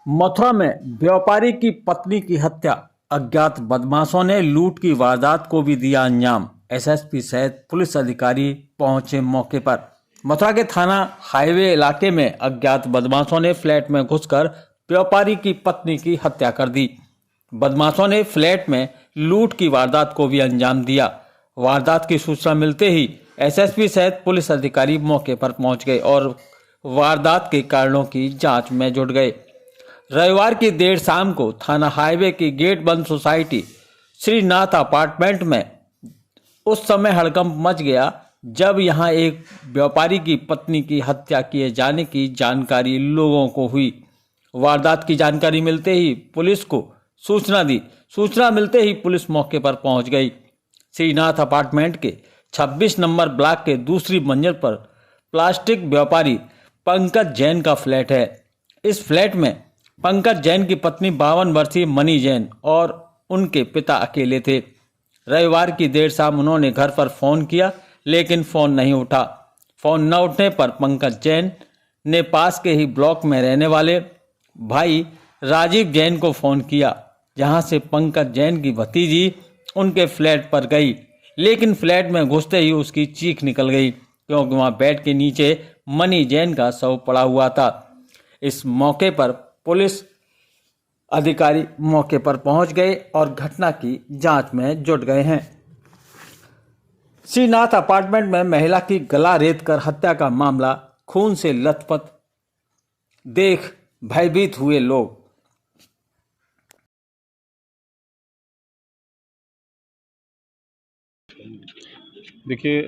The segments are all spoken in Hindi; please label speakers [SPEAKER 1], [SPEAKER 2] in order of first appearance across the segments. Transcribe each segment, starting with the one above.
[SPEAKER 1] मथुरा में व्यापारी की पत्नी की हत्या, अज्ञात बदमाशों ने लूट की वारदात को भी दिया अंजाम। एसएसपी सहित पुलिस अधिकारी पहुंचे मौके पर। मथुरा के थाना हाईवे इलाके में अज्ञात बदमाशों ने फ्लैट में घुसकर व्यापारी की पत्नी की हत्या कर दी। बदमाशों ने फ्लैट में लूट की वारदात को भी अंजाम दिया। वारदात की सूचना मिलते ही एसएसपी सहित पुलिस अधिकारी मौके पर पहुंच गए और वारदात के कारणों की जांच में जुट गए। रविवार की देर शाम को थाना हाईवे की गेट बंद सोसाइटी श्रीनाथ अपार्टमेंट में उस समय हड़कंप मच गया जब यहां एक व्यापारी की पत्नी की हत्या किए जाने की जानकारी लोगों को हुई। वारदात की जानकारी मिलते ही पुलिस को सूचना मिलते ही पुलिस मौके पर पहुंच गई। श्रीनाथ अपार्टमेंट के 26 नंबर ब्लॉक के दूसरी मंजिल पर प्लास्टिक व्यापारी पंकज जैन का फ्लैट है। इस फ्लैट में पंकज जैन की पत्नी 52 वर्षीय मनी जैन और उनके पिता अकेले थे। रविवार की देर शाम उन्होंने घर पर फोन किया लेकिन फोन नहीं उठा। फोन न उठने पर पंकज जैन ने पास के ही ब्लॉक में रहने वाले भाई राजीव जैन को फोन किया, जहां से पंकज जैन की भतीजी उनके फ्लैट पर गई, लेकिन फ्लैट में घुसते ही उसकी चीख निकल गई क्योंकि वहां बेड के नीचे मनी जैन का शव पड़ा हुआ था। इस मौके पर पुलिस अधिकारी मौके पर पहुंच गए और घटना की जांच में जुट गए हैं। श्रीनाथ अपार्टमेंट में महिला की गला रेतकर हत्या का मामला खून से लथपथ देख भयभीत हुए लोग।
[SPEAKER 2] देखिए,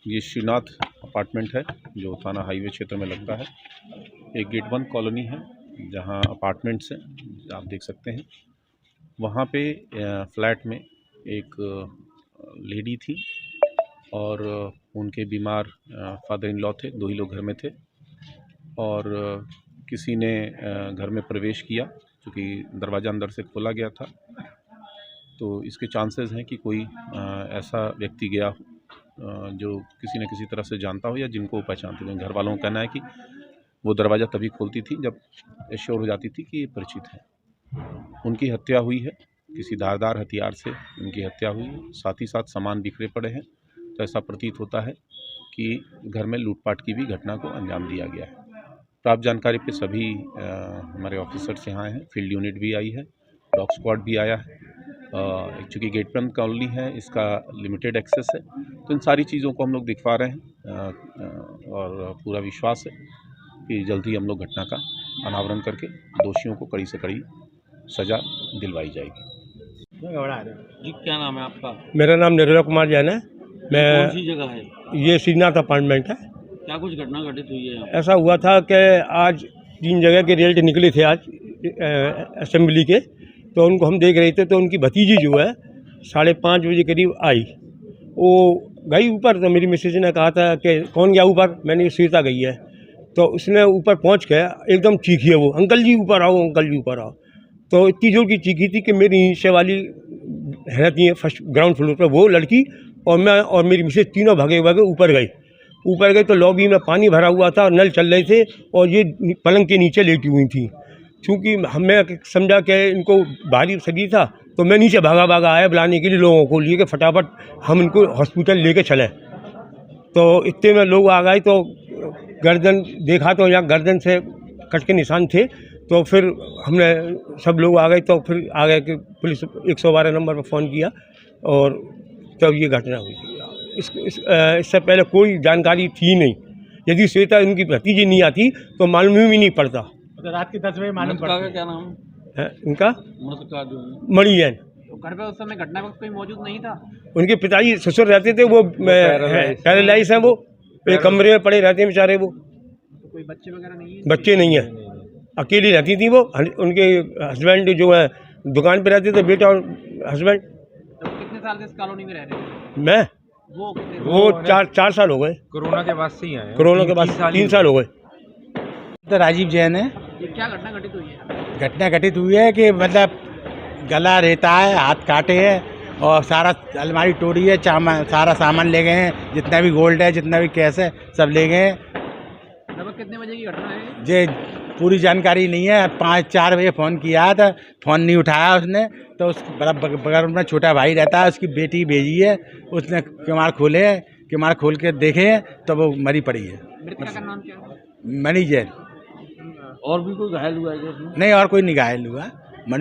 [SPEAKER 2] ये श्रीनाथ अपार्टमेंट है जो थाना हाईवे क्षेत्र में लगता है। एक गेट बंद कॉलोनी है जहां अपार्टमेंट्स हैं, आप देख सकते हैं। वहां पे फ्लैट में एक लेडी थी और उनके बीमार फादर इन लॉ थे। दो ही लोग घर में थे और किसी ने घर में प्रवेश किया क्योंकि दरवाज़ा अंदर से खोला गया था, तो इसके चांसेस हैं कि कोई ऐसा व्यक्ति गया हो जो किसी न किसी तरह से जानता हो या जिनको वो पहचानते हैं। घर वालों का कहना है कि वो दरवाज़ा तभी खोलती थी जब एश्योर हो जाती थी कि ये परिचित है। उनकी हत्या हुई है, किसी धारदार हथियार से उनकी हत्या हुई है। साथ ही साथ सामान बिखरे पड़े हैं, तो ऐसा प्रतीत होता है कि घर में लूटपाट की भी घटना को अंजाम दिया गया है। प्राप्त जानकारी पे सभी हमारे ऑफिसर्स यहाँ हैं, फील्ड यूनिट भी आई है, डॉग स्क्वाड भी आया है। चूँकि गेट बंद कॉलोनी है, इसका लिमिटेड एक्सेस है, तो इन सारी चीज़ों को हम लोग दिखवा रहे हैं और पूरा विश्वास है कि जल्द ही हम लोग घटना का अनावरण करके दोषियों को कड़ी से कड़ी सज़ा दिलवाई जाएगी।
[SPEAKER 1] जी, क्या नाम है आपका?
[SPEAKER 3] मेरा नाम निर्मल कुमार जैन है। मैं
[SPEAKER 1] कौन सी जगह है?
[SPEAKER 3] ये श्रीनाथ अपार्टमेंट है।
[SPEAKER 1] क्या कुछ घटना घटित हुई है यहाँ?
[SPEAKER 3] ऐसा हुआ था कि आज 3 जगह के रिजल्ट निकले थे आज असेंबली के, तो उनको हम देख रहे थे तो उनकी भतीजी जो है 5:30 बजे करीब आई। वो गई ऊपर, तो मेरी मिसेज ने कहा था कि कौन गया ऊपर, मैंने श्वेता गई है। तो उसने ऊपर पहुंच के एकदम चीखी है वो, अंकल जी ऊपर आओ, अंकल जी ऊपर आओ। तो इतनी जोर की चीखी थी कि मेरी नीचे वाली रहती है फर्स्ट ग्राउंड फ्लोर पर वो लड़की और मैं और मेरी मिसेज तीनों भागे ऊपर गए तो लॉबी में पानी भरा हुआ था, नल चल रहे थे और ये पलंग के नीचे लेटी हुई थी। चूँकि हमें समझा कि इनको भारी सगी था, तो मैं नीचे भागा आया बुलाने के लिए लोगों को लिए कि फटाफट हम इनको हॉस्पिटल लेके चले। तो इतने में लोग आ गए तो गर्दन देखा तो यहाँ गर्दन से कट के निशान थे। तो फिर हमने सब लोग आ गए, तो फिर आ गए कि पुलिस 112 नंबर पर फ़ोन किया और तब ये घटना हुई थी। इससे पहले कोई जानकारी थी नहीं। यदि श्वेता इनकी भतीजी नहीं आती तो मालूम ही नहीं पड़ता।
[SPEAKER 4] तो रात के 10 बजे मालूम पड़ा।
[SPEAKER 1] क्या नाम
[SPEAKER 3] है इनका?
[SPEAKER 1] है
[SPEAKER 3] मणि जैन।
[SPEAKER 4] तो घर पे उस समय घटना वक्त कोई मौजूद नहीं था?
[SPEAKER 3] उनके पिताजी ससुर रहते थे, वो पैरालाइज हैं, वो एक कमरे में पड़े रहते हैं बेचारे। वो
[SPEAKER 4] तो कोई बच्चे वगैरह नहीं है?
[SPEAKER 3] बच्चे नहीं है, अकेली रहती थी वो। उनके हस्बैंड जो है दुकान पे रहते थे, बेटा और हस्बैंड।
[SPEAKER 4] तो कितने साल से इस कॉलोनी में रह रहे थे?
[SPEAKER 3] मैं
[SPEAKER 4] वो
[SPEAKER 3] 4 साल हो गए।
[SPEAKER 5] कोरोना के बाद से ही आए।
[SPEAKER 3] कोरोना के बाद 3 साल हो गए।
[SPEAKER 6] तो राजीव जैन है।
[SPEAKER 4] ये क्या घटना घटित हुई है?
[SPEAKER 6] घटना घटित हुई है कि मतलब गला रहता है, हाथ काटे हैं और सारा अलमारी तोड़ी है, सारा सामान ले गए हैं, जितना भी गोल्ड है, जितना भी कैश है, सब ले गए हैं।
[SPEAKER 4] लगभग कितने बजे की घटना है?
[SPEAKER 6] ये पूरी जानकारी नहीं है। 5-4 बजे फ़ोन किया था, फ़ोन नहीं उठाया उसने, तो उस बगल में छोटा भाई रहता है, उसकी बेटी भेजी है, उसने किमाड़ खोल के देखे तो वो मरी पड़ी है।
[SPEAKER 4] मृतका का नाम क्या है?
[SPEAKER 6] मनी जैन।
[SPEAKER 1] और भी कोई घायल हुआ है क्या इसमें?
[SPEAKER 6] नहीं, और कोई नहीं घायल हुआ। मनी